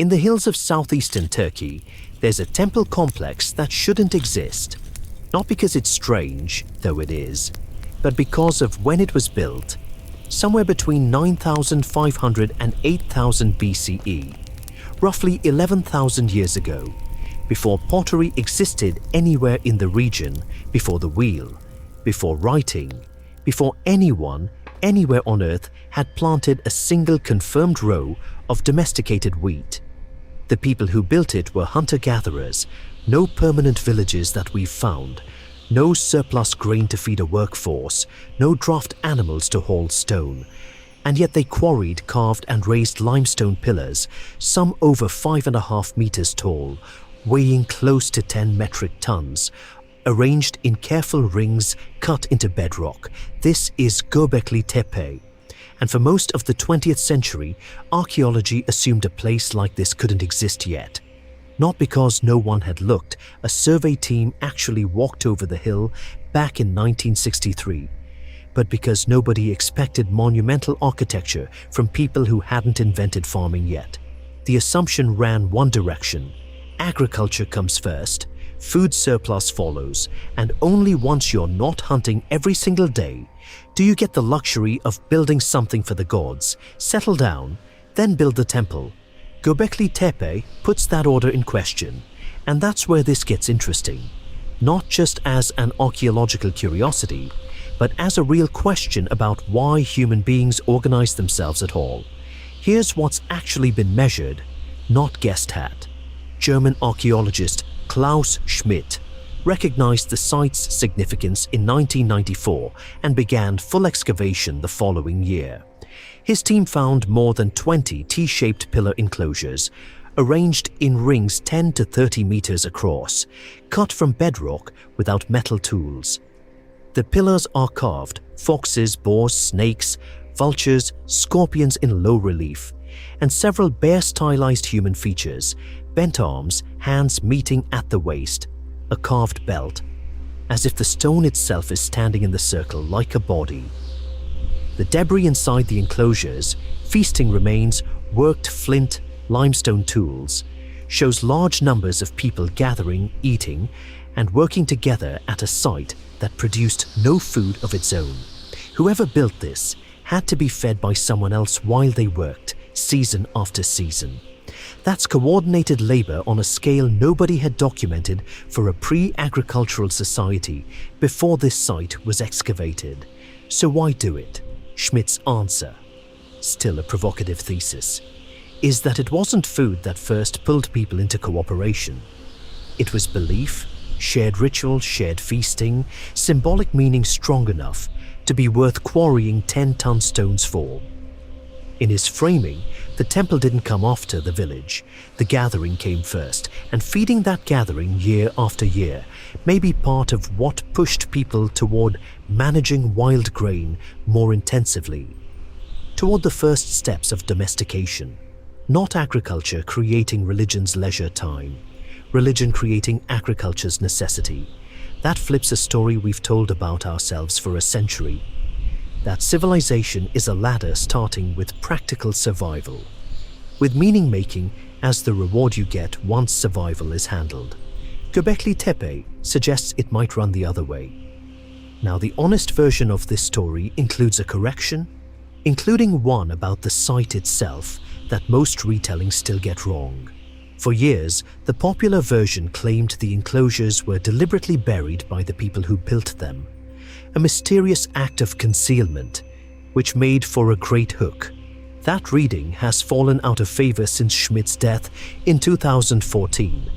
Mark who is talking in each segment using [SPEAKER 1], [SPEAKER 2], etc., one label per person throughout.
[SPEAKER 1] In the hills of southeastern Turkey, there's a temple complex that shouldn't exist. Not because it's strange, though it is, but because of when it was built, somewhere between 9,500 and 8,000 BCE, roughly 11,000 years ago, before pottery existed anywhere in the region, before the wheel, before writing, before anyone, anywhere on Earth had planted a single confirmed row of domesticated wheat. The people who built it were hunter-gatherers, no permanent villages that we've found, no surplus grain to feed a workforce, no draft animals to haul stone. And yet they quarried, carved and raised limestone pillars, some over 5.5 meters tall, weighing close to 10 metric tons, arranged in careful rings cut into bedrock. This is Göbekli Tepe. And for most of the 20th century, archaeology assumed a place like this couldn't exist yet. Not because no one had looked, a survey team actually walked over the hill back in 1963, but because nobody expected monumental architecture from people who hadn't invented farming yet. The assumption ran one direction: agriculture comes first, food surplus follows, and only once you're not hunting every single day do you get the luxury of building something for the gods, settle down, then build the temple. Göbekli Tepe puts that order in question, and that's where this gets interesting. Not just as an archaeological curiosity, but as a real question about why human beings organize themselves at all. Here's what's actually been measured, not guessed at. German archaeologist Klaus Schmidt recognized the site's significance in 1994 and began full excavation the following year. His team found more than 20 T-shaped pillar enclosures, arranged in rings 10 to 30 meters across, cut from bedrock without metal tools. The pillars are carved: foxes, boars, snakes, vultures, scorpions in low relief, and several bare stylized human features: bent arms, hands meeting at the waist, a carved belt, as if the stone itself is standing in the circle like a body. The debris inside the enclosures, feasting remains, worked flint, limestone tools, shows large numbers of people gathering, eating, and working together at a site that produced no food of its own. Whoever built this had to be fed by someone else while they worked, season after season. That's coordinated labor on a scale nobody had documented for a pre-agricultural society before this site was excavated. So why do it? Schmidt's answer, still a provocative thesis, is that it wasn't food that first pulled people into cooperation. It was belief, shared ritual, shared feasting, symbolic meaning strong enough to be worth quarrying 10-ton stones for. In his framing, the temple didn't come after the village. The gathering came first, and feeding that gathering year after year may be part of what pushed people toward managing wild grain more intensively, toward the first steps of domestication. Not agriculture creating religion's leisure time, religion creating agriculture's necessity. That flips a story we've told about ourselves for a century. That civilization is a ladder starting with practical survival, with meaning-making as the reward you get once survival is handled. Göbekli Tepe suggests it might run the other way. Now, the honest version of this story includes a correction, including one about the site itself that most retellings still get wrong. For years, the popular version claimed the enclosures were deliberately buried by the people who built them, a mysterious act of concealment, which made for a great hook. That reading has fallen out of favor since Schmidt's death in 2014.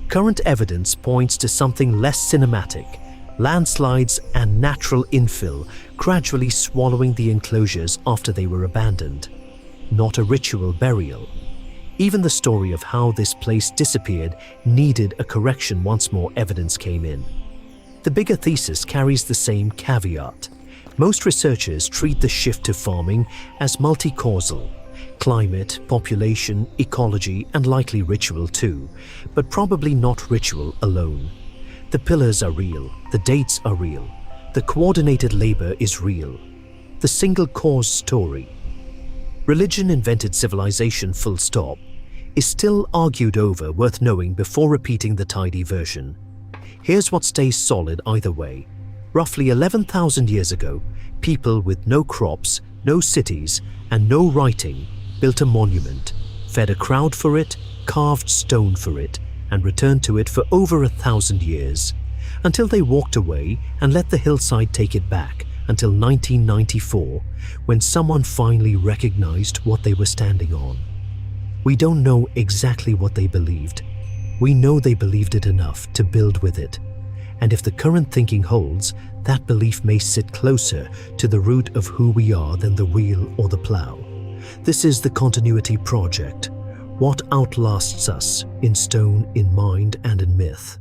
[SPEAKER 1] Current evidence points to something less cinematic: landslides and natural infill gradually swallowing the enclosures after they were abandoned. Not a ritual burial. Even the story of how this place disappeared needed a correction once more evidence came in. The bigger thesis carries the same caveat. Most researchers treat the shift to farming as multi-causal: climate, population, ecology, and likely ritual too, but probably not ritual alone. The pillars are real, the dates are real, the coordinated labor is real. The single cause story. Religion invented civilization, full stop. is still argued over, worth knowing before repeating the tidy version. Here's what stays solid either way. Roughly 11,000 years ago, people with no crops, no cities, and no writing built a monument, fed a crowd for it, carved stone for it, and returned to it for over 1,000 years, until they walked away and let the hillside take it back until 1994, when someone finally recognized what they were standing on. We don't know exactly what they believed. We know they believed it enough to build with it. And if the current thinking holds, that belief may sit closer to the root of who we are than the wheel or the plow. This is the Continuity Project. What outlasts us in stone, in mind, and in myth?